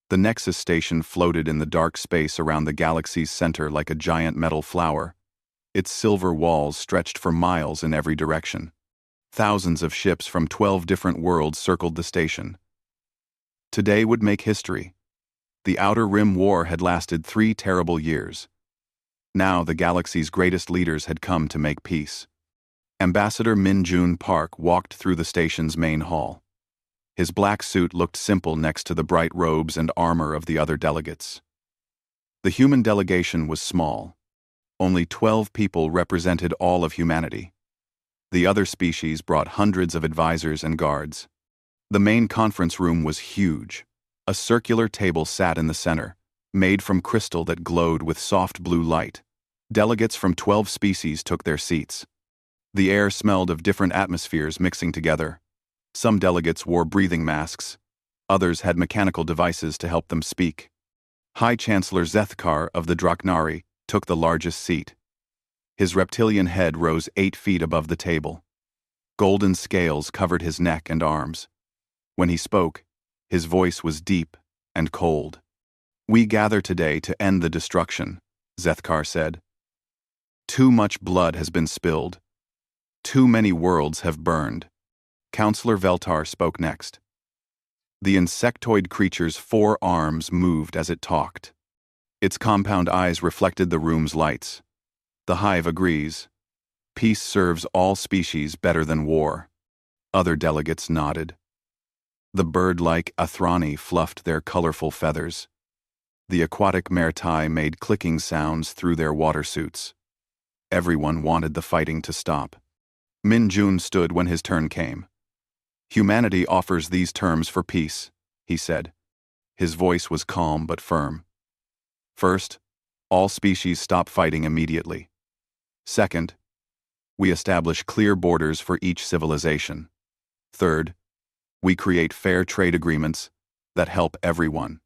The Nexus station floated in the dark space around the galaxy's center like a giant metal flower. Its silver walls stretched for miles in every direction. Thousands of ships from 12 different worlds circled the station. Today would make history. The Outer Rim War had lasted 3 terrible years. Now the galaxy's greatest leaders had come to make peace. Ambassador Min-Jun Park walked through the station's main hall. His black suit looked simple next to the bright robes and armor of the other delegates. The human delegation was small. Only 12 people represented all of humanity. The other species brought hundreds of advisors and guards. The main conference room was huge. A circular table sat in the center, made from crystal that glowed with soft blue light. Delegates from 12 species took their seats. The air smelled of different atmospheres mixing together. Some delegates wore breathing masks. Others had mechanical devices to help them speak. High Chancellor Zethkar of the Draknari took the largest seat. His reptilian head rose 8 feet above the table. Golden scales covered his neck and arms. When he spoke, his voice was deep and cold. "We gather today to end the destruction," Zethkar said. "Too much blood has been spilled. Too many worlds have burned." Counselor Veltar spoke next. The insectoid creature's 4 arms moved as it talked. Its compound eyes reflected the room's lights. "The Hive agrees. Peace serves all species better than war." Other delegates nodded. The bird-like Athrani fluffed their colorful feathers. The aquatic Mertai made clicking sounds through their water suits. Everyone wanted the fighting to stop. Min-Jun stood when his turn came. "Humanity offers these terms for peace," he said. His voice was calm but firm. "First, all species stop fighting immediately. Second, we establish clear borders for each civilization. Third, we create fair trade agreements that help everyone."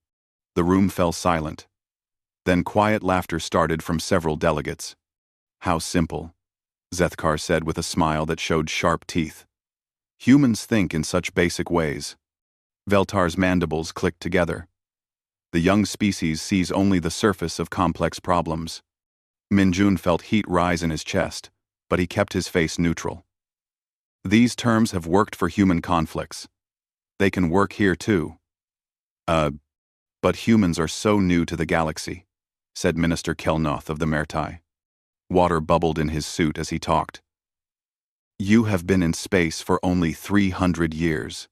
The room fell silent. Then quiet laughter started from several delegates. "How simple," Zethkar said with a smile that showed sharp teeth. "Humans think in such basic ways." Veltar's mandibles clicked together. The young species sees only the surface of complex problems. Min-Jun felt heat rise in his chest, but he kept his face neutral. "These terms have worked for human conflicts. They can work here too." But humans are so new to the galaxy," said Minister Kelnoth of the Mertai. Water bubbled in his suit as he talked. "You have been in space for only 300 years.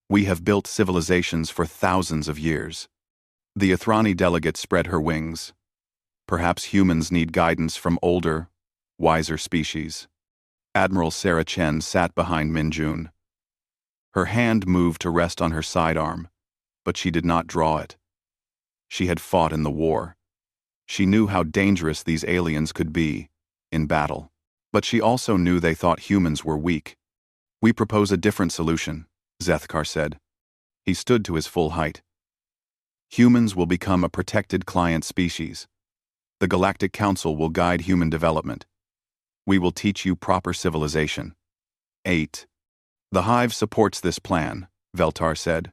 We have built civilizations for thousands of years." The Athrani delegate spread her wings. "Perhaps humans need guidance from older, wiser species." Admiral Sarah Chen sat behind Min-Jun. Her hand moved to rest on her sidearm, but she did not draw it. She had fought in the war. She knew how dangerous these aliens could be in battle, but she also knew they thought humans were weak. "We propose a different solution," Zethkar said. He stood to his full height. "Humans will become a protected client species. The Galactic Council will guide human development. We will teach you proper civilization." 8. "The Hive supports this plan," Veltar said.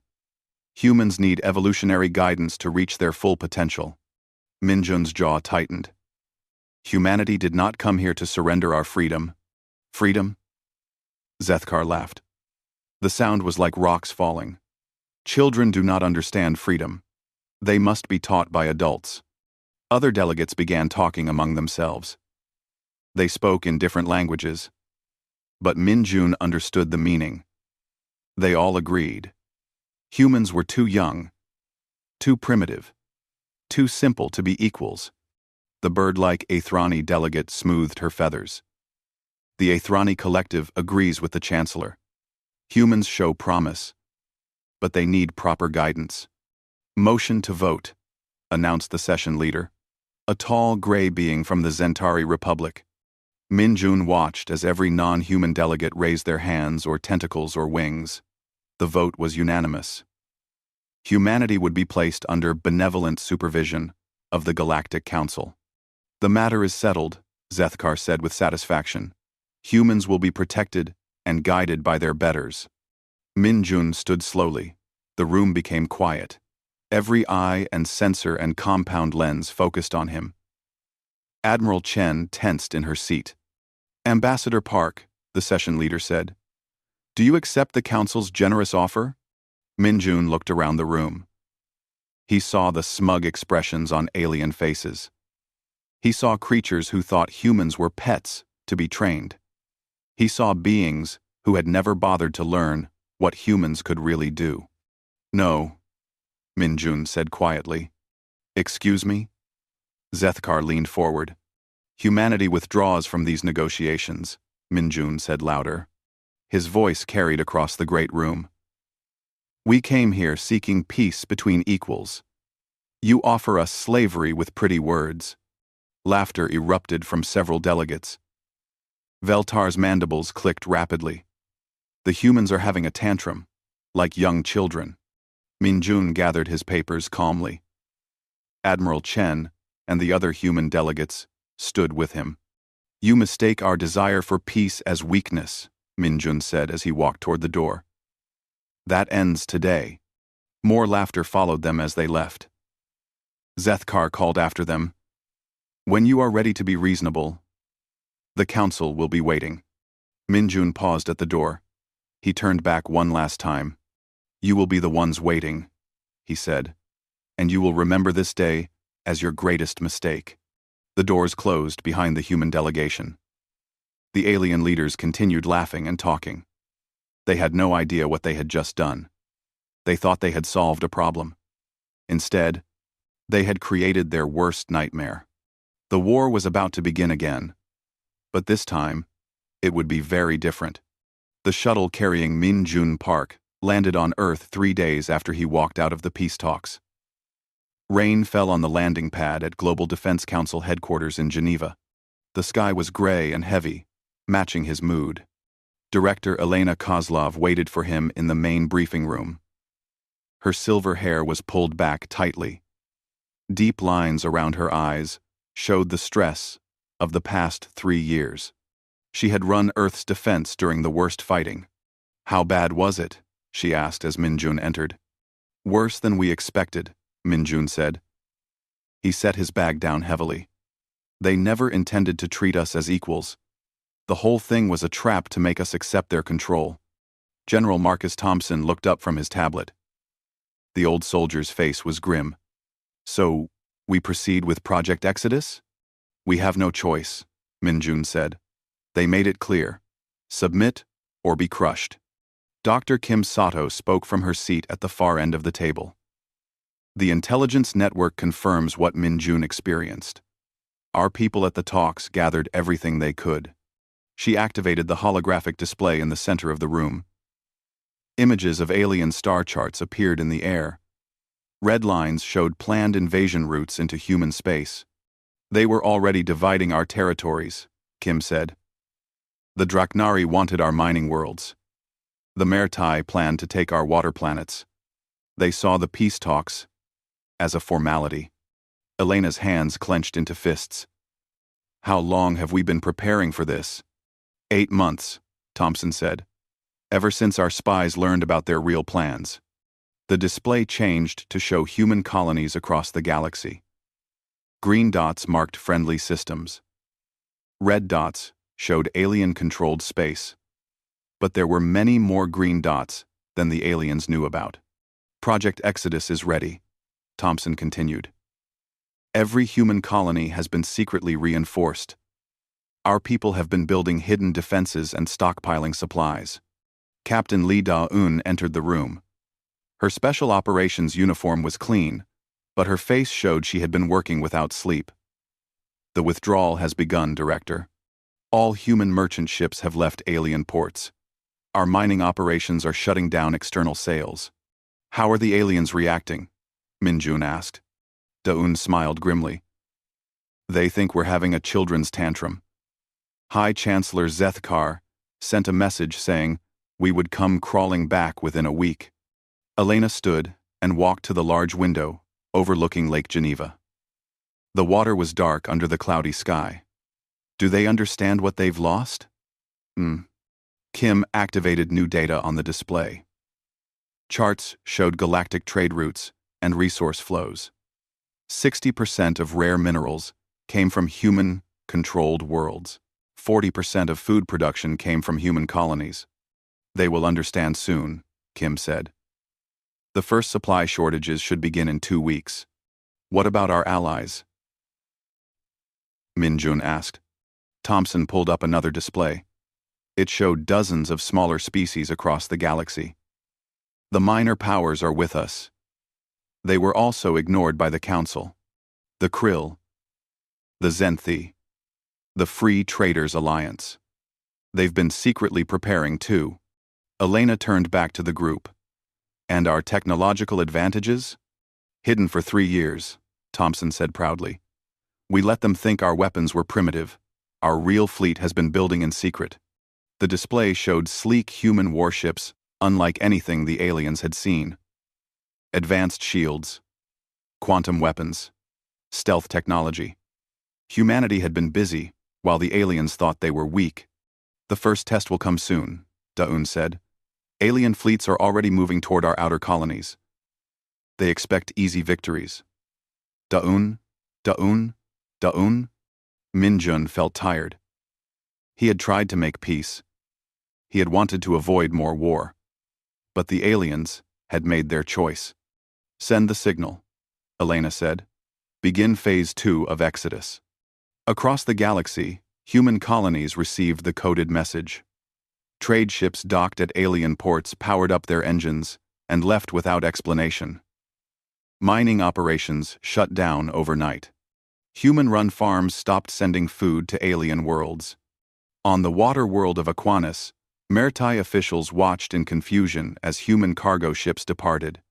"Humans need evolutionary guidance to reach their full potential." Min-Jun's jaw tightened. "Humanity did not come here to surrender our freedom." "Freedom?" Zethkar laughed. The sound was like rocks falling. "Children do not understand freedom. They must be taught by adults." Other delegates began talking among themselves. They spoke in different languages, but Min-Jun understood the meaning. They all agreed. Humans were too young, too primitive, too simple to be equals. The bird-like Athrani delegate smoothed her feathers. "The Athrani Collective agrees with the Chancellor. Humans show promise, but they need proper guidance." "Motion to vote," announced the session leader, a tall gray being from the Zentari Republic. Min-Jun watched as every non-human delegate raised their hands or tentacles or wings. The vote was unanimous. Humanity would be placed under benevolent supervision of the Galactic Council. "The matter is settled," Zethkar said with satisfaction. "Humans will be protected and guided by their betters." Min-Jun stood slowly. The room became quiet. Every eye and sensor and compound lens focused on him. Admiral Chen tensed in her seat. "Ambassador Park," the session leader said, "do you accept the Council's generous offer?" Minjun looked around the room. He saw the smug expressions on alien faces. He saw creatures who thought humans were pets to be trained. He saw beings who had never bothered to learn what humans could really do. "No," Minjun said quietly. "Excuse me?" Zethkar leaned forward. "Humanity withdraws from these negotiations," Minjun said louder. His voice carried across the great room. "We came here seeking peace between equals. You offer us slavery with pretty words." Laughter erupted from several delegates. Veltar's mandibles clicked rapidly. "The humans are having a tantrum, like young children." Minjun gathered his papers calmly. Admiral Chen and the other human delegates stood with him. "You mistake our desire for peace as weakness," Minjun said as he walked toward the door. "That ends today." More laughter followed them as they left. Zethkar called after them, "When you are ready to be reasonable, the council will be waiting." Minjun paused at the door. He turned back one last time. "You will be the ones waiting," he said, "and you will remember this day as your greatest mistake." The doors closed behind the human delegation. The alien leaders continued laughing and talking. They had no idea what they had just done. They thought they had solved a problem. Instead, they had created their worst nightmare. The war was about to begin again, but this time, it would be very different. The shuttle carrying Minjun Park landed on Earth 3 days after he walked out of the peace talks. Rain fell on the landing pad at Global Defense Council headquarters in Geneva. The sky was gray and heavy, matching his mood. Director Elena Kozlov waited for him in the main briefing room. Her silver hair was pulled back tightly. Deep lines around her eyes showed the stress of the past 3 years. She had run Earth's defense during the worst fighting. "How bad was it?" she asked as Minjun entered. "Worse than we expected," Minjun said. He set his bag down heavily. "They never intended to treat us as equals. The whole thing was a trap to make us accept their control." General Marcus Thompson looked up from his tablet. The old soldier's face was grim. "So, we proceed with Project Exodus?" "We have no choice," Minjun said. "They made it clear. Submit or be crushed." Dr. Kim Sato spoke from her seat at the far end of the table. "The intelligence network confirms what Minjun experienced. Our people at the talks gathered everything they could." She activated the holographic display in the center of the room. Images of alien star charts appeared in the air. Red lines showed planned invasion routes into human space. "They were already dividing our territories," Kim said. "The Draknari wanted our mining worlds. The Mertai planned to take our water planets. They saw the peace talks as a formality." Elena's hands clenched into fists. "How long have we been preparing for this?" 8 months, Thompson said. "Ever since our spies learned about their real plans." The display changed to show human colonies across the galaxy. Green dots marked friendly systems. Red dots showed alien-controlled space. But there were many more green dots than the aliens knew about. "Project Exodus is ready," Thompson continued. "Every human colony has been secretly reinforced. Our people have been building hidden defenses and stockpiling supplies." Captain Li Da-un entered the room. Her special operations uniform was clean, but her face showed she had been working without sleep. "The withdrawal has begun, Director. All human merchant ships have left alien ports. Our mining operations are shutting down external sales." "How are the aliens reacting?" Minjun asked. Da-un smiled grimly. "They think we're having a children's tantrum. High Chancellor Zethkar sent a message saying we would come crawling back within a week." Elena stood and walked to the large window overlooking Lake Geneva. The water was dark under the cloudy sky. "Do they understand what they've lost?" Kim activated new data on the display. Charts showed galactic trade routes and resource flows. 60% of rare minerals came from human-controlled worlds. 40% of food production came from human colonies. They will understand soon, Kim said. The first supply shortages should begin in 2 weeks. What about our allies? Min-jun asked. Thompson pulled up another display. It showed dozens of smaller species across the galaxy. The minor powers are with us. They were also ignored by the Council. The Krill, the Zenthi, the Free Traders Alliance. They've been secretly preparing too. Elena turned back to the group. And our technological advantages? Hidden for 3 years, Thompson said proudly. We let them think our weapons were primitive. Our real fleet has been building in secret. The display showed sleek human warships, unlike anything the aliens had seen. Advanced shields, quantum weapons, stealth technology. Humanity had been busy, while the aliens thought they were weak. The first test will come soon, Daun said. Alien fleets are already moving toward our outer colonies. They expect easy victories. Daun? Min-jun felt tired. He had tried to make peace. He had wanted to avoid more war. But the aliens had made their choice. Send the signal, Elena said. Begin Phase 2 of Exodus. Across the galaxy, human colonies received the coded message. Trade ships docked at alien ports powered up their engines and left without explanation. Mining operations shut down overnight. Human-run farms stopped sending food to alien worlds. On the water world of Aquanis, Mertai officials watched in confusion as human cargo ships departed.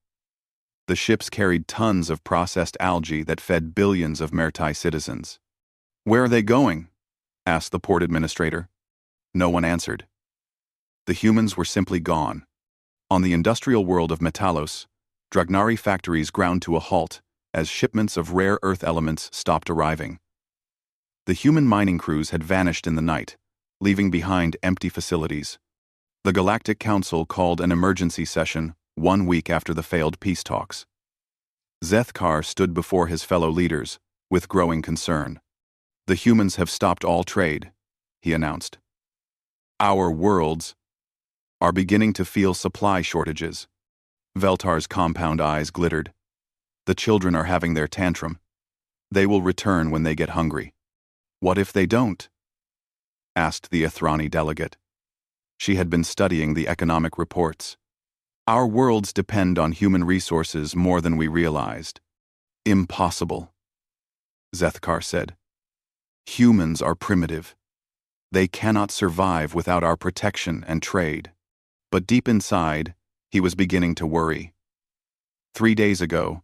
The ships carried tons of processed algae that fed billions of Mertai citizens. Where are they going? Asked the port administrator. No one answered. The humans were simply gone. On the industrial world of Metalos, Dragnari factories ground to a halt as shipments of rare earth elements stopped arriving. The human mining crews had vanished in the night, leaving behind empty facilities. The Galactic Council called an emergency session 1 week after the failed peace talks. Zethkar stood before his fellow leaders, with growing concern. The humans have stopped all trade, he announced. Our worlds are beginning to feel supply shortages. Veltar's compound eyes glittered. The children are having their tantrum. They will return when they get hungry. What if they don't? Asked the Ithrani delegate. She had been studying the economic reports. Our worlds depend on human resources more than we realized. Impossible, Zethkar said. Humans are primitive. They cannot survive without our protection and trade. But deep inside, he was beginning to worry. 3 days ago,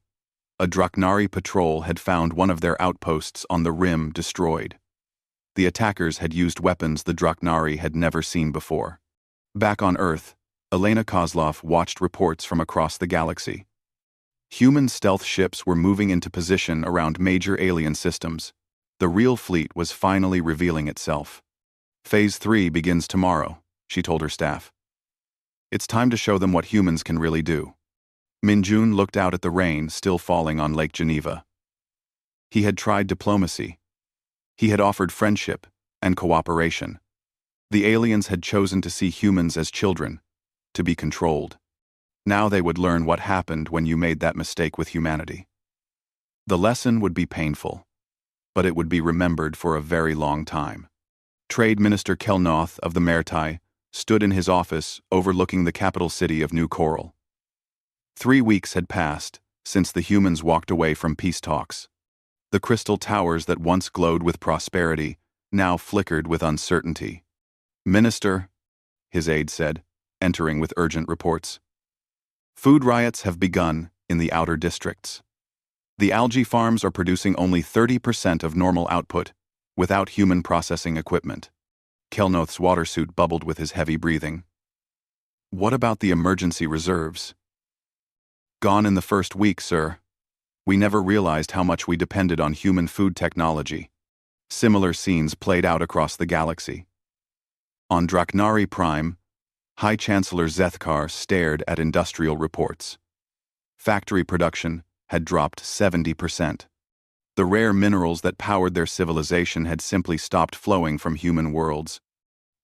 a Draknari patrol had found one of their outposts on the rim destroyed. The attackers had used weapons the Draknari had never seen before. Back on Earth, Elena Kozlov watched reports from across the galaxy. Human stealth ships were moving into position around major alien systems. The real fleet was finally revealing itself. Phase 3 begins tomorrow, she told her staff. It's time to show them what humans can really do. Min-jun looked out at the rain still falling on Lake Geneva. He had tried diplomacy. He had offered friendship and cooperation. The aliens had chosen to see humans as children, to be controlled. Now they would learn what happened when you made that mistake with humanity. The lesson would be painful, but it would be remembered for a very long time. Trade Minister Kelnoth of the Mertai stood in his office overlooking the capital city of New Coral. 3 weeks had passed since the humans walked away from peace talks. The crystal towers that once glowed with prosperity now flickered with uncertainty. Minister, his aide said, entering with urgent reports. Food riots have begun in the outer districts. The algae farms are producing only 30% of normal output, without human processing equipment. Kelnoth's water suit bubbled with his heavy breathing. What about the emergency reserves? Gone in the first week, sir. We never realized how much we depended on human food technology. Similar scenes played out across the galaxy. On Draknari Prime, High Chancellor Zethkar stared at industrial reports. Factory production had dropped 70%. The rare minerals that powered their civilization had simply stopped flowing from human worlds.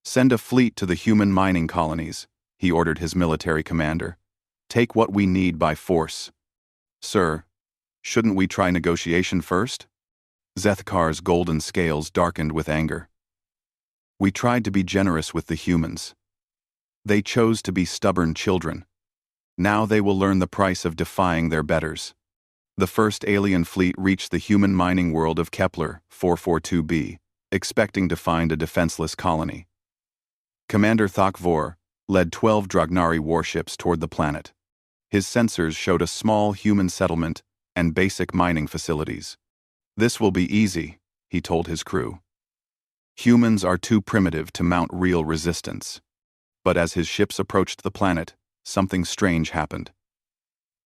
"Send a fleet to the human mining colonies," he ordered his military commander. "Take what we need by force." "Sir, shouldn't we try negotiation first?" Zethkar's golden scales darkened with anger. "We tried to be generous with the humans. They chose to be stubborn children. Now they will learn the price of defying their betters." The first alien fleet reached the human mining world of Kepler 442b, expecting to find a defenseless colony. Commander Thakvor led 12 Dragnari warships toward the planet. His sensors showed a small human settlement and basic mining facilities. "This will be easy," he told his crew. "Humans are too primitive to mount real resistance." But as his ships approached the planet, something strange happened.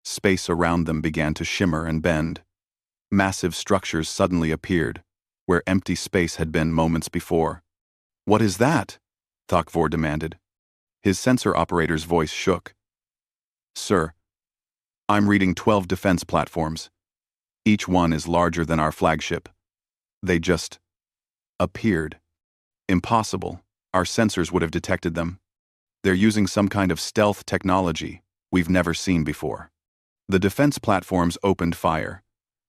Space around them began to shimmer and bend. Massive structures suddenly appeared, where empty space had been moments before. "What is that?" Thakvor demanded. His sensor operator's voice shook. "Sir, I'm reading 12 defense platforms. Each one is larger than our flagship. They just appeared. Impossible. Our sensors would have detected them. They're using some kind of stealth technology we've never seen before." The defense platforms opened fire.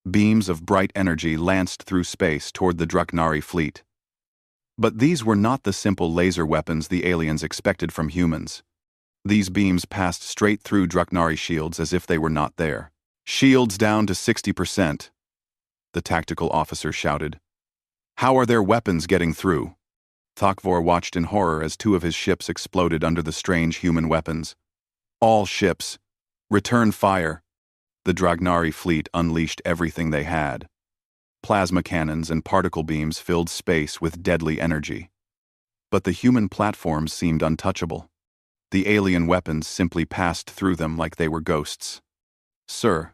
Beams of bright energy lanced through space toward the Dragnari fleet. But these were not the simple laser weapons the aliens expected from humans. These beams passed straight through Dragnari shields as if they were not there. "Shields down to 60%, the tactical officer shouted. "How are their weapons getting through?" Thakvor watched in horror as 2 of his ships exploded under the strange human weapons. "All ships, return fire." The Dragnari fleet unleashed everything they had. Plasma cannons and particle beams filled space with deadly energy. But the human platforms seemed untouchable. The alien weapons simply passed through them like they were ghosts. "Sir,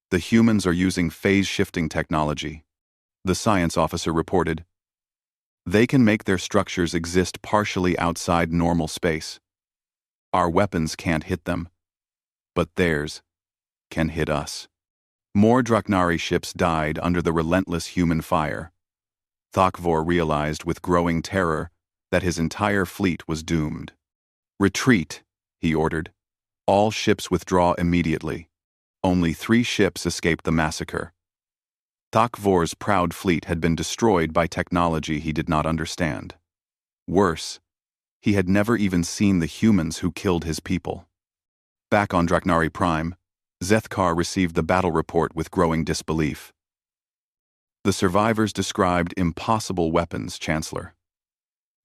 the humans are using phase-shifting technology," the science officer reported. "They can make their structures exist partially outside normal space. Our weapons can't hit them, but theirs can hit us." More Dragnari ships died under the relentless human fire. Thakvor realized with growing terror that his entire fleet was doomed. "Retreat," he ordered. "All ships withdraw immediately." Only 3 ships escaped the massacre. Thakvor's proud fleet had been destroyed by technology he did not understand. Worse, he had never even seen the humans who killed his people. Back on Dragnari Prime, Zethkar received the battle report with growing disbelief. "The survivors described impossible weapons, Chancellor.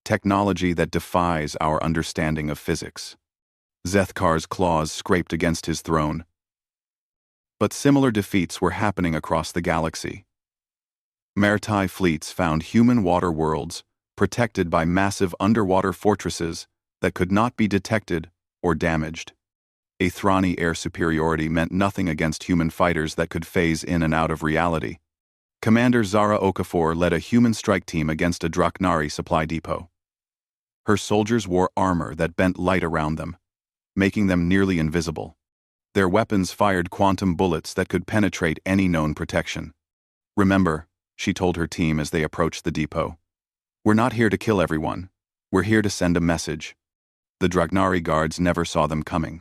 Technology that defies our understanding of physics." Zethkar's claws scraped against his throne. But similar defeats were happening across the galaxy. Mertai fleets found human water worlds protected by massive underwater fortresses that could not be detected or damaged. A Thrani air superiority meant nothing against human fighters that could phase in and out of reality. Commander Zara Okafor led a human strike team against a Dragnari supply depot. Her soldiers wore armor that bent light around them, making them nearly invisible. Their weapons fired quantum bullets that could penetrate any known protection. "Remember," she told her team as they approached the depot, "we're not here to kill everyone. We're here to send a message." The Dragnari guards never saw them coming.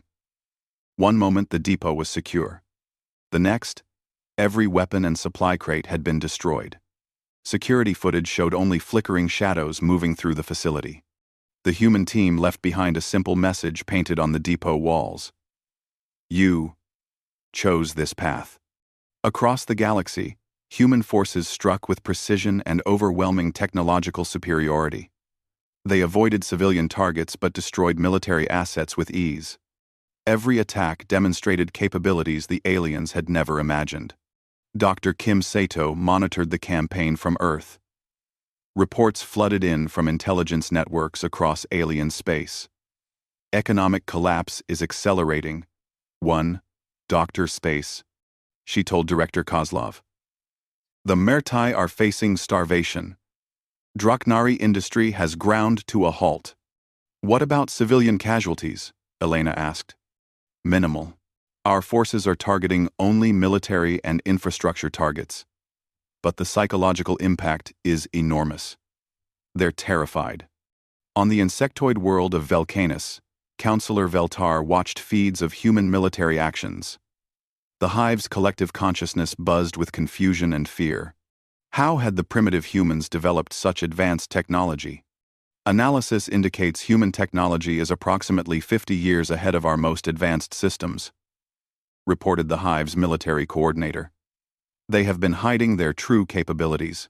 One moment the depot was secure. The next, every weapon and supply crate had been destroyed. Security footage showed only flickering shadows moving through the facility. The human team left behind a simple message painted on the depot walls. "You chose this path." Across the galaxy, human forces struck with precision and overwhelming technological superiority. They avoided civilian targets but destroyed military assets with ease. Every attack demonstrated capabilities the aliens had never imagined. Dr. Kim Sato monitored the campaign from Earth. Reports flooded in from intelligence networks across alien space. "Economic collapse is accelerating. 1. Dr. Space," she told Director Kozlov. "The Mertai are facing starvation. Dragnari industry has ground to a halt." "What about civilian casualties?" Elena asked. "Minimal. Our forces are targeting only military and infrastructure targets. But the psychological impact is enormous. They're terrified. On the insectoid world of Velcanus, Counselor Veltar watched feeds of human military actions. The hive's collective consciousness buzzed with confusion and fear. How had the primitive humans developed such advanced technology? Analysis indicates human technology is approximately 50 years ahead of our most advanced systems, reported the hive's military coordinator. They have been hiding their true capabilities.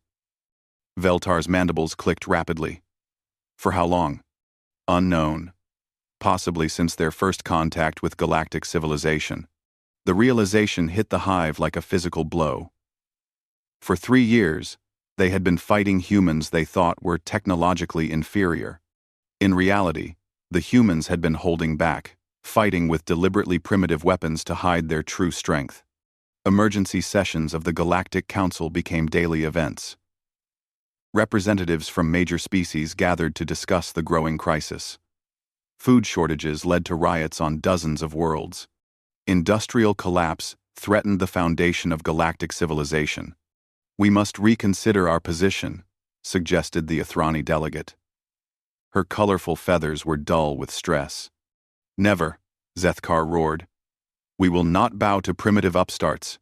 Veltar's mandibles clicked rapidly. For how long? Unknown. Possibly since their first contact with galactic civilization. The realization hit the hive like a physical blow. For 3 years, they had been fighting humans they thought were technologically inferior. In reality, the humans had been holding back, fighting with deliberately primitive weapons to hide their true strength. Emergency sessions of the Galactic Council became daily events. Representatives from major species gathered to discuss the growing crisis. Food shortages led to riots on dozens of worlds. Industrial collapse threatened the foundation of galactic civilization. We must reconsider our position, suggested the Athrani delegate. Her colorful feathers were dull with stress. Never, Zethkar roared. We will not bow to primitive upstarts.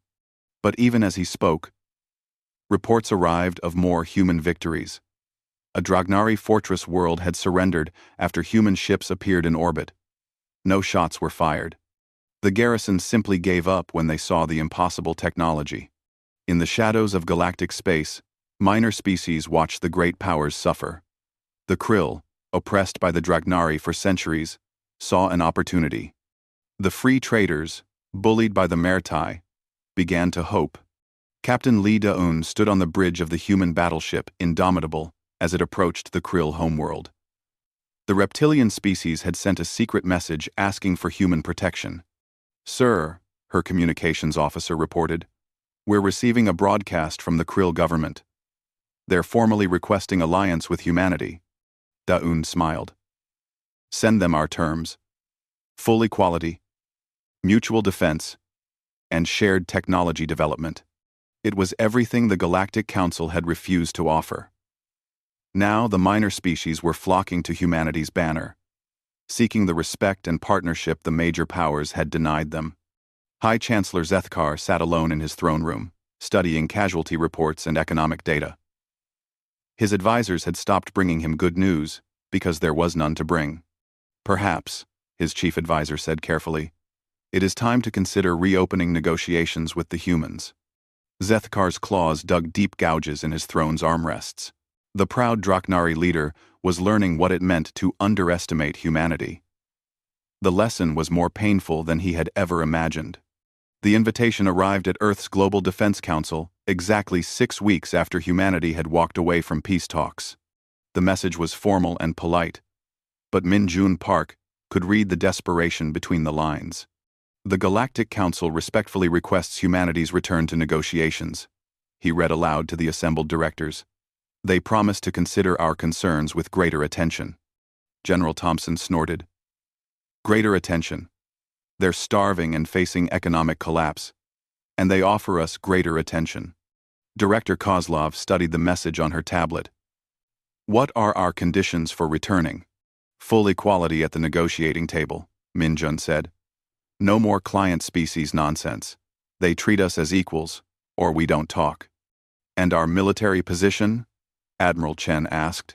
But even as he spoke, reports arrived of more human victories. A Dragnari fortress world had surrendered after human ships appeared in orbit. No shots were fired. The garrison simply gave up when they saw the impossible technology. In the shadows of galactic space, minor species watched the great powers suffer. The Krill, oppressed by the Dragnari for centuries, saw an opportunity. The free traders, bullied by the Mertai, began to hope. Captain Li Daun stood on the bridge of the human battleship, indomitable, as it approached the Krill homeworld. The reptilian species had sent a secret message asking for human protection. Sir, her communications officer reported, we're receiving a broadcast from the Krill government. They're formally requesting alliance with humanity. Daun smiled. Send them our terms. Full equality, mutual defense, and shared technology development. It was everything the Galactic Council had refused to offer. Now the minor species were flocking to humanity's banner, seeking the respect and partnership the major powers had denied them. High Chancellor Zethkar sat alone in his throne room, studying casualty reports and economic data. His advisors had stopped bringing him good news because there was none to bring. Perhaps, his chief advisor said carefully, it is time to consider reopening negotiations with the humans. Zethkar's claws dug deep gouges in his throne's armrests. The proud Draknari leader was learning what it meant to underestimate humanity. The lesson was more painful than he had ever imagined. The invitation arrived at Earth's Global Defense Council exactly 6 weeks after humanity had walked away from peace talks. The message was formal and polite, but Min Jun Park could read the desperation between the lines. The Galactic Council respectfully requests humanity's return to negotiations, he read aloud to the assembled directors. They promise to consider our concerns with greater attention. General Thompson snorted. Greater attention. They're starving and facing economic collapse, and they offer us greater attention. Director Kozlov studied the message on her tablet. What are our conditions for returning? Full equality at the negotiating table, Min Jun said. No more client species nonsense. They treat us as equals, or we don't talk. And our military position? Admiral Chen asked.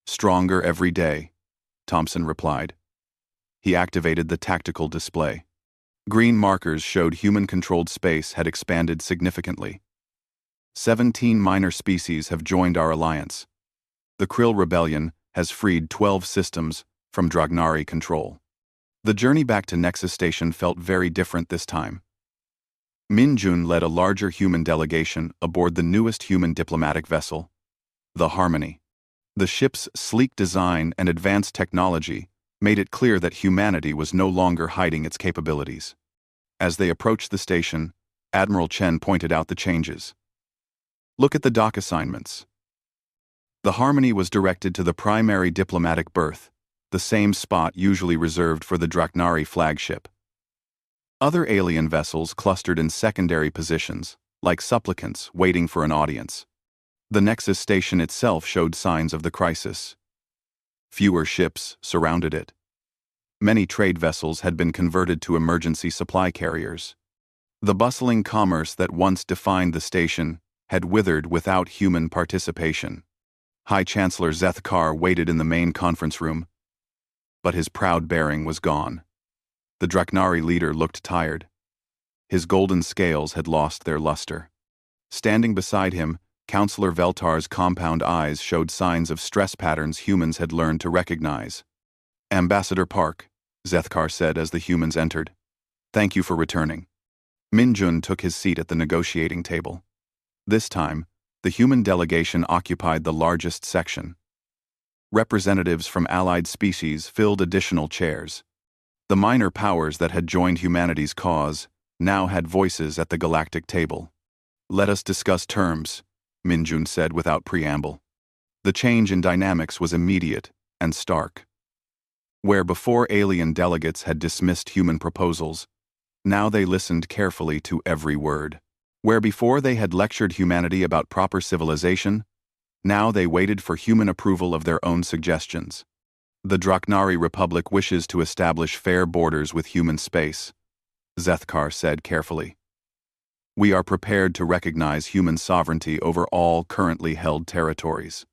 Stronger every day, Thompson replied. He activated the tactical display. Green markers showed human-controlled space had expanded significantly. 17 minor species have joined our alliance. The Krill Rebellion has freed 12 systems from Dragnari control. The journey back to Nexus Station felt very different this time. Min Jun led a larger human delegation aboard the newest human diplomatic vessel, the Harmony. The ship's sleek design and advanced technology made it clear that humanity was no longer hiding its capabilities. As they approached the station, Admiral Chen pointed out the changes. Look at the dock assignments. The Harmony was directed to the primary diplomatic berth, the same spot usually reserved for the Draknari flagship. Other alien vessels clustered in secondary positions, like supplicants waiting for an audience. The Nexus station itself showed signs of the crisis. Fewer ships surrounded it. Many trade vessels had been converted to emergency supply carriers. The bustling commerce that once defined the station had withered without human participation. High Chancellor Zethkar waited in the main conference room, but his proud bearing was gone. The Draknari leader looked tired. His golden scales had lost their luster. Standing beside him, Councillor Veltar's compound eyes showed signs of stress patterns humans had learned to recognize. Ambassador Park, Zethkar said as the humans entered. Thank you for returning. Minjun took his seat at the negotiating table. This time, the human delegation occupied the largest section. Representatives from allied species filled additional chairs. The minor powers that had joined humanity's cause now had voices at the galactic table. Let us discuss terms, Minjun said without preamble. The change in dynamics was immediate and stark. Where before alien delegates had dismissed human proposals, now they listened carefully to every word. Where before they had lectured humanity about proper civilization, now they waited for human approval of their own suggestions. The Draknari Republic wishes to establish fair borders with human space, Zethkar said carefully. We are prepared to recognize human sovereignty over all currently held territories.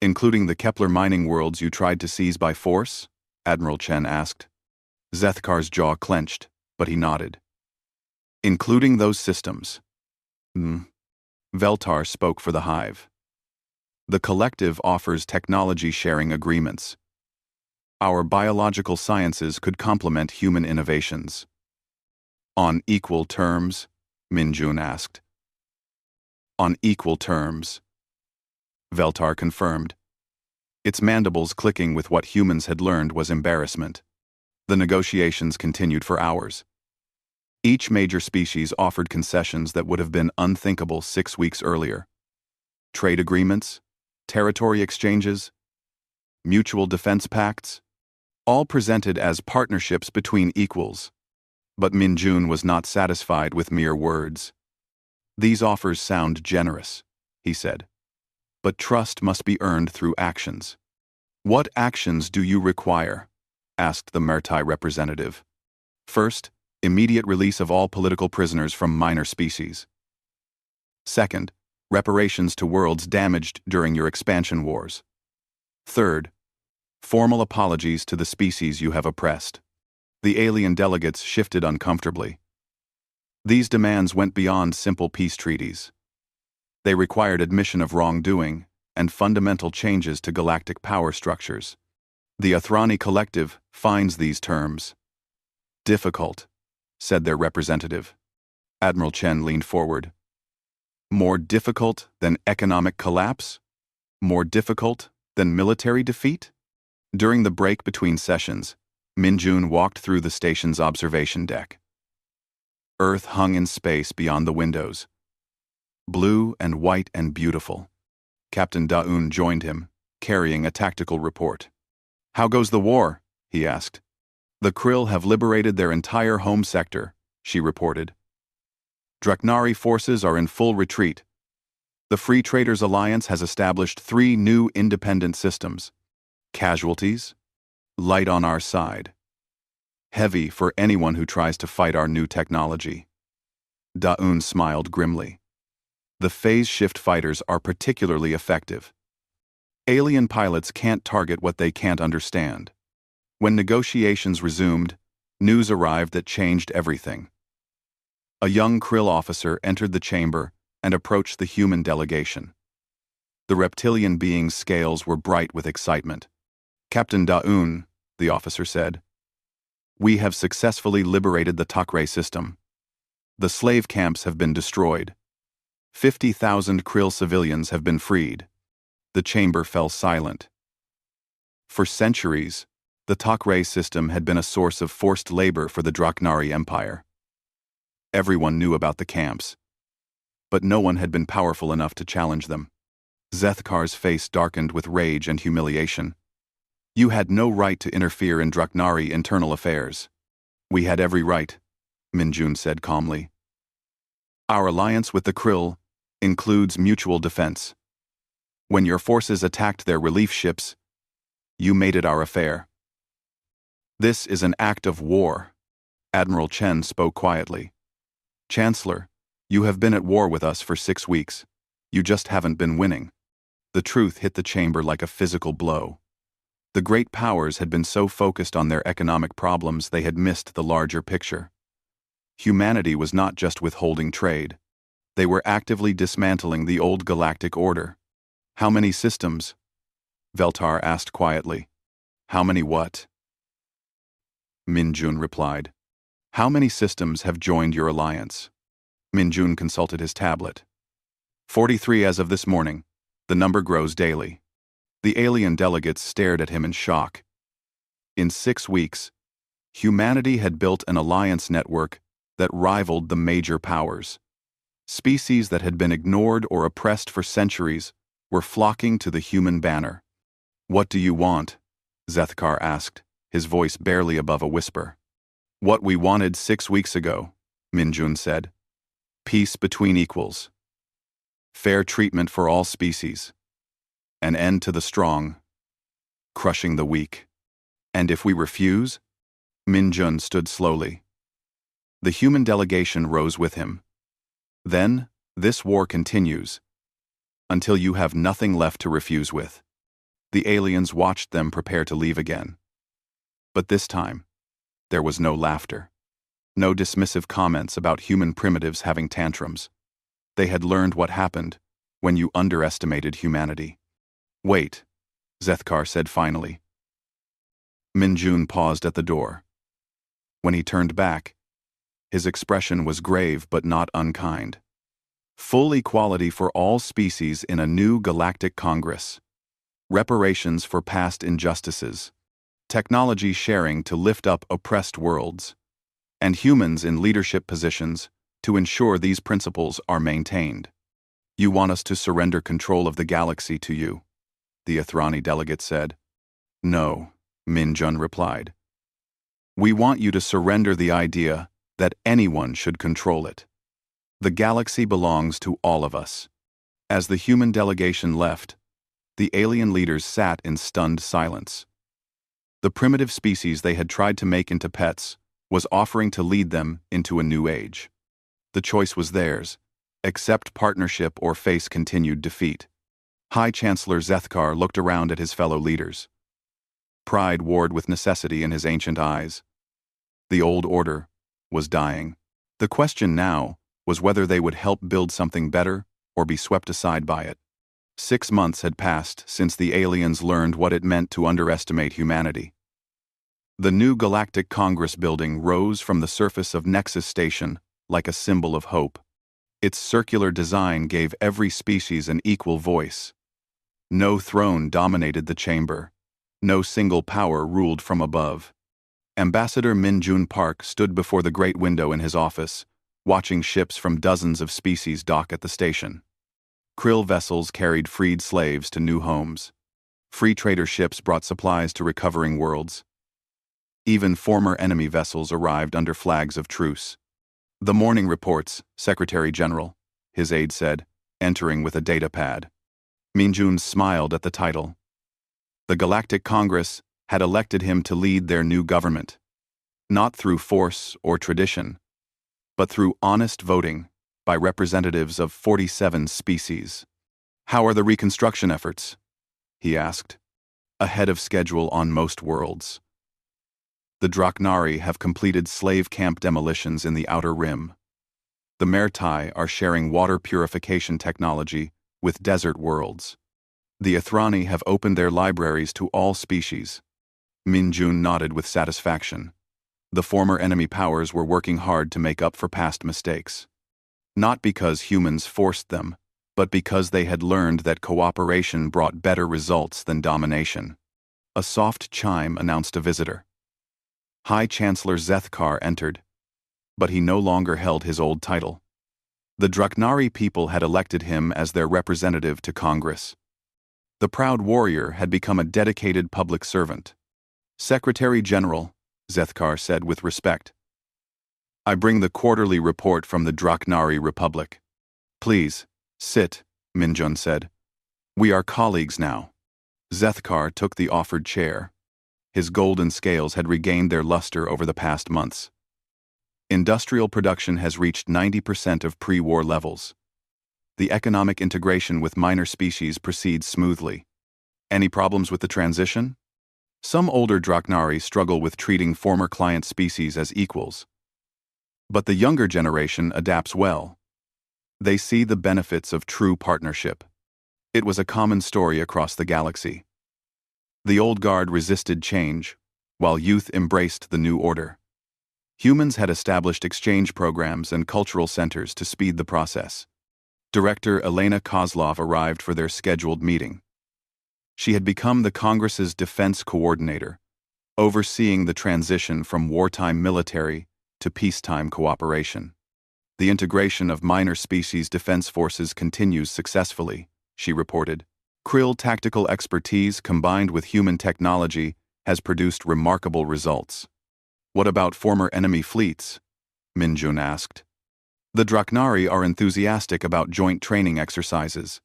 Including the Kepler mining worlds you tried to seize by force? Admiral Chen asked. Zethkar's jaw clenched, but he nodded. Including those systems. Veltar spoke for the Hive. The collective offers technology-sharing agreements. Our biological sciences could complement human innovations. On equal terms? Minjun asked. On equal terms. Veltar confirmed. Its mandibles clicking with what humans had learned was embarrassment. The negotiations continued for hours. Each major species offered concessions that would have been unthinkable 6 weeks earlier. Trade agreements, territory exchanges, mutual defense pacts, all presented as partnerships between equals. But Minjun was not satisfied with mere words. These offers sound generous, he said. But trust must be earned through actions. What actions do you require? Asked the Mertai representative. First, immediate release of all political prisoners from minor species. Second, reparations to worlds damaged during your expansion wars. Third, formal apologies to the species you have oppressed. The alien delegates shifted uncomfortably. These demands went beyond simple peace treaties. They required admission of wrongdoing and fundamental changes to galactic power structures. The Athrani Collective finds these terms difficult, said their representative. Admiral Chen leaned forward. More difficult than economic collapse? More difficult than military defeat? During the break between sessions, Minjun walked through the station's observation deck. Earth hung in space beyond the windows. Blue and white and beautiful. Captain Daun joined him, carrying a tactical report. How goes the war? He asked. The Krill have liberated their entire home sector, she reported. Draknari forces are in full retreat. The Free Traders Alliance has established 3 new independent systems. Casualties? Light on our side. Heavy for anyone who tries to fight our new technology. Daun smiled grimly. The phase shift fighters are particularly effective. Alien pilots can't target what they can't understand. When negotiations resumed, news arrived that changed everything. A young Krill officer entered the chamber and approached the human delegation. The reptilian being's scales were bright with excitement. Captain Daun, the officer said, we have successfully liberated the Takre system. The slave camps have been destroyed. 50,000 Krill civilians have been freed. The chamber fell silent. For centuries, the Takre system had been a source of forced labor for the Draknari Empire. Everyone knew about the camps, but no one had been powerful enough to challenge them. Zethkar's face darkened with rage and humiliation. You had no right to interfere in Draknari internal affairs. We had every right. Minjun said calmly. Our alliance with the Krill includes mutual defense. When your forces attacked their relief ships, you made it our affair. This is an act of war, Admiral Chen spoke quietly. Chancellor, you have been at war with us for 6 weeks. You just haven't been winning. The truth hit the chamber like a physical blow. The great powers had been so focused on their economic problems they had missed the larger picture. Humanity was not just withholding trade. They were actively dismantling the old galactic order. How many systems? Veltar asked quietly. How many what? Minjun replied. How many systems have joined your alliance? Minjun consulted his tablet. 43 as of this morning. The number grows daily. The alien delegates stared at him in shock. In 6 weeks, humanity had built an alliance network that rivaled the major powers. Species that had been ignored or oppressed for centuries were flocking to the human banner. What do you want? Zethkar asked, his voice barely above a whisper. What we wanted 6 weeks ago, Minjun said. Peace between equals. Fair treatment for all species. An end to the strong, crushing the weak. And if we refuse? Minjun stood slowly. The human delegation rose with him. Then, this war continues, until you have nothing left to refuse with. The aliens watched them prepare to leave again. But this time, there was no laughter. No dismissive comments about human primitives having tantrums. They had learned what happened when you underestimated humanity. Wait, Zethkar said finally. Minjun paused at the door. When he turned back, his expression was grave but not unkind. Full equality for all species in a new galactic congress. Reparations for past injustices. Technology sharing to lift up oppressed worlds. And humans in leadership positions to ensure these principles are maintained. You want us to surrender control of the galaxy to you, the Athrani delegate said. No, Minjun replied. We want you to surrender the idea that anyone should control it. The galaxy belongs to all of us. As the human delegation left, the alien leaders sat in stunned silence. The primitive species they had tried to make into pets was offering to lead them into a new age. The choice was theirs: accept partnership or face continued defeat. High Chancellor Zethkar looked around at his fellow leaders. Pride warred with necessity in his ancient eyes. The old order was dying. The question now was whether they would help build something better or be swept aside by it. 6 months had passed since the aliens learned what it meant to underestimate humanity. The new Galactic Congress building rose from the surface of Nexus Station like a symbol of hope. Its circular design gave every species an equal voice. No throne dominated the chamber. No single power ruled from above. Ambassador Minjun Park stood before the great window in his office, watching ships from dozens of species dock at the station. Krill vessels carried freed slaves to new homes. Free trader ships brought supplies to recovering worlds. Even former enemy vessels arrived under flags of truce. The morning reports, Secretary General, his aide said, entering with a data pad. Minjun smiled at the title. The Galactic Congress had elected him to lead their new government, not through force or tradition, but through honest voting by representatives of 47 species. How are the reconstruction efforts? He asked. Ahead of schedule on most worlds. The Draknari have completed slave camp demolitions in the Outer Rim. The Mertai are sharing water purification technology with desert worlds. The Athrani have opened their libraries to all species. Minjun nodded with satisfaction. The former enemy powers were working hard to make up for past mistakes. Not because humans forced them, but because they had learned that cooperation brought better results than domination. A soft chime announced a visitor. High Chancellor Zethkar entered, but he no longer held his old title. The Draknari people had elected him as their representative to Congress. The proud warrior had become a dedicated public servant. Secretary General, Zethkar said with respect. I bring the quarterly report from the Draknari Republic. Please, sit, Minjun said. We are colleagues now. Zethkar took the offered chair. His golden scales had regained their luster over the past months. Industrial production has reached 90% of pre-war levels. The economic integration with minor species proceeds smoothly. Any problems with the transition? Some older Draknari struggle with treating former client species as equals. But the younger generation adapts well. They see the benefits of true partnership. It was a common story across the galaxy. The old guard resisted change, while youth embraced the new order. Humans had established exchange programs and cultural centers to speed the process. Director Elena Kozlov arrived for their scheduled meeting. She had become the Congress's defense coordinator, overseeing the transition from wartime military to peacetime cooperation. The integration of minor species defense forces continues successfully, she reported. Krill tactical expertise combined with human technology has produced remarkable results. What about former enemy fleets? Minjun asked. The Draknari are enthusiastic about joint training exercises.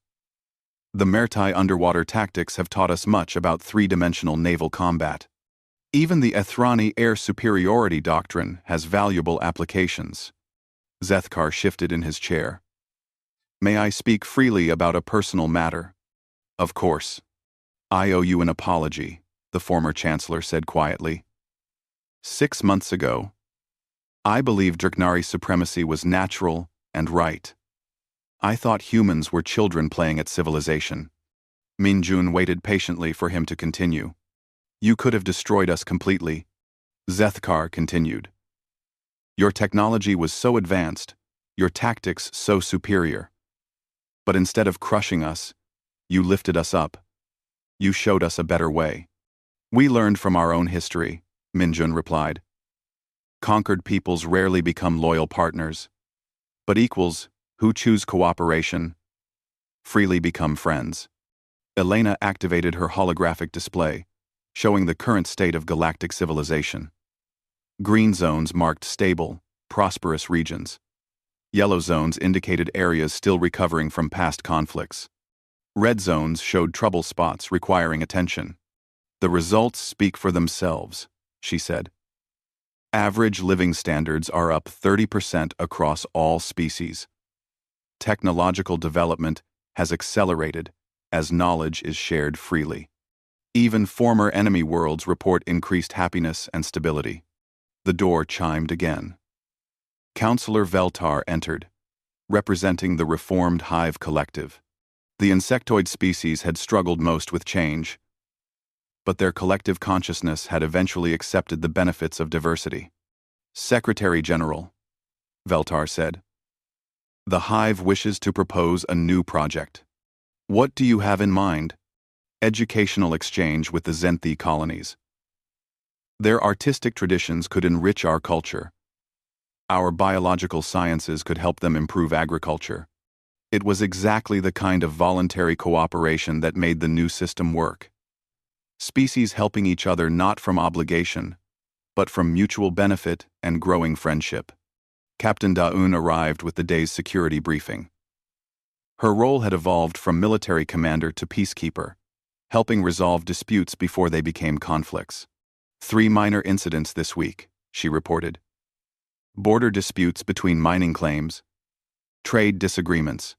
The Mertai underwater tactics have taught us much about three-dimensional naval combat. Even the Ethrani air superiority doctrine has valuable applications. Zethkar shifted in his chair. May I speak freely about a personal matter? Of course. I owe you an apology, the former chancellor said quietly. 6 months ago, I believed Draknari supremacy was natural and right. I thought humans were children playing at civilization. Minjun waited patiently for him to continue. You could have destroyed us completely. Zethkar continued. Your technology was so advanced, your tactics so superior. But instead of crushing us, you lifted us up. You showed us a better way. We learned from our own history, Minjun replied. Conquered peoples rarely become loyal partners, but equals who choose cooperation freely become friends. Elena activated her holographic display, showing the current state of galactic civilization. Green zones marked stable, prosperous regions. Yellow zones indicated areas still recovering from past conflicts. Red zones showed trouble spots requiring attention. The results speak for themselves, she said. Average living standards are up 30% across all species. Technological development has accelerated as knowledge is shared freely. Even former enemy worlds report increased happiness and stability. The door chimed again. Counselor Veltar entered, representing the reformed Hive Collective. The insectoid species had struggled most with change, but their collective consciousness had eventually accepted the benefits of diversity. Secretary General, Veltar said, the Hive wishes to propose a new project. What do you have in mind? Educational exchange with the Zenthi colonies. Their artistic traditions could enrich our culture. Our biological sciences could help them improve agriculture. It was exactly the kind of voluntary cooperation that made the new system work. Species helping each other not from obligation, but from mutual benefit and growing friendship. Captain Daun arrived with the day's security briefing. Her role had evolved from military commander to peacekeeper, helping resolve disputes before they became conflicts. 3 minor incidents this week, she reported. Border disputes between mining claims, trade disagreements,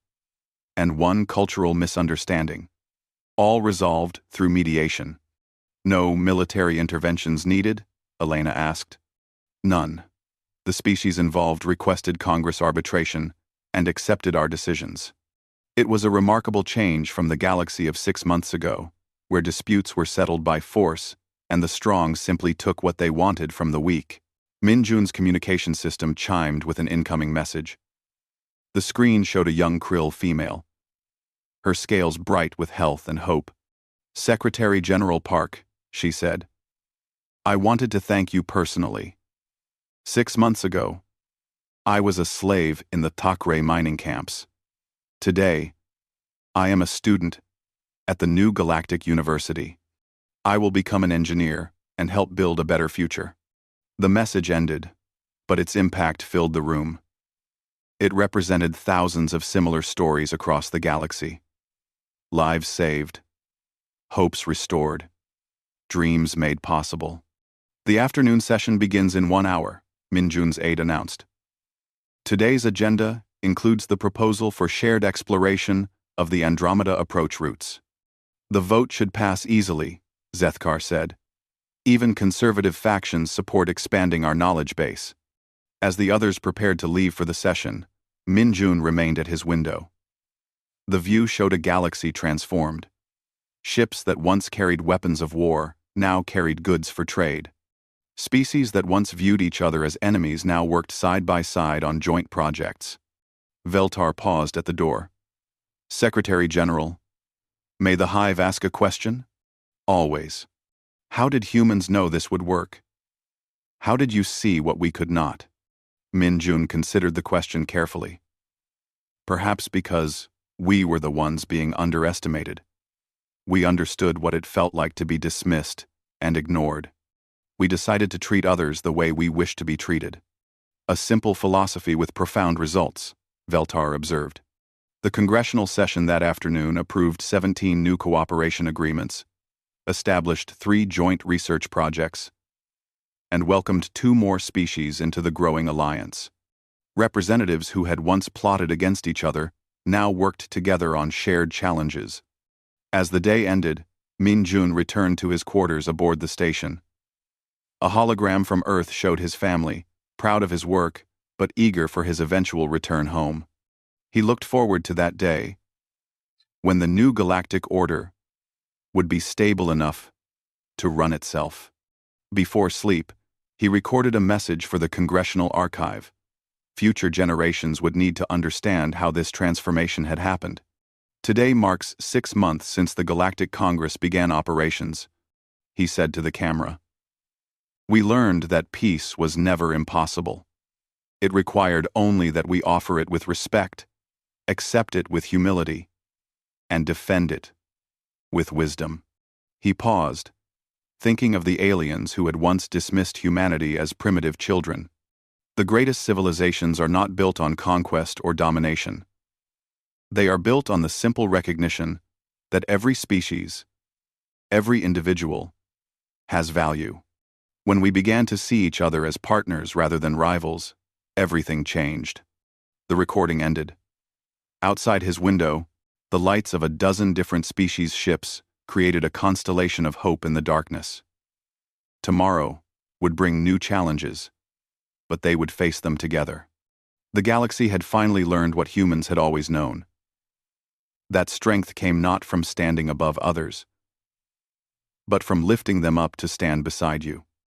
and 1 cultural misunderstanding, all resolved through mediation. No military interventions needed? Elena asked. None. The species involved requested Congress arbitration and accepted our decisions. It was a remarkable change from the galaxy of 6 months ago, where disputes were settled by force and the strong simply took what they wanted from the weak. Minjun's communication system chimed with an incoming message. The screen showed a young Krill female, her scales bright with health and hope. Secretary General Park, she said, I wanted to thank you personally. 6 months ago, I was a slave in the Takre mining camps. Today, I am a student at the new Galactic University. I will become an engineer and help build a better future. The message ended, but its impact filled the room. It represented thousands of similar stories across the galaxy. Lives saved, hopes restored, dreams made possible. The afternoon session begins in 1 hour, Minjun's aide announced. Today's agenda includes the proposal for shared exploration of the Andromeda approach routes. The vote should pass easily, Zethkar said. Even conservative factions support expanding our knowledge base. As the others prepared to leave for the session, Minjun remained at his window. The view showed a galaxy transformed. Ships that once carried weapons of war now carried goods for trade. Species that once viewed each other as enemies now worked side by side on joint projects. Veltar paused at the door. Secretary General, may the Hive ask a question? Always. How did humans know this would work? How did you see what we could not? Minjun considered the question carefully. Perhaps because we were the ones being underestimated. We understood what it felt like to be dismissed and ignored. We decided to treat others the way we wished to be treated. A simple philosophy with profound results, Veltar observed. The congressional session that afternoon approved 17 new cooperation agreements, established 3 joint research projects, and welcomed 2 more species into the growing alliance. Representatives who had once plotted against each other now worked together on shared challenges. As the day ended, Minjun returned to his quarters aboard the station. A hologram from Earth showed his family, proud of his work, but eager for his eventual return home. He looked forward to that day, when the new galactic order would be stable enough to run itself. Before sleep, he recorded a message for the Congressional Archive. Future generations would need to understand how this transformation had happened. Today marks 6 months since the Galactic Congress began operations, he said to the camera. We learned that peace was never impossible. It required only that we offer it with respect, accept it with humility, and defend it with wisdom. He paused, thinking of the aliens who had once dismissed humanity as primitive children. The greatest civilizations are not built on conquest or domination. They are built on the simple recognition that every species, every individual, has value. When we began to see each other as partners rather than rivals, everything changed. The recording ended. Outside his window, the lights of a dozen different species' ships created a constellation of hope in the darkness. Tomorrow would bring new challenges, but they would face them together. The galaxy had finally learned what humans had always known. That strength came not from standing above others, but from lifting them up to stand beside you.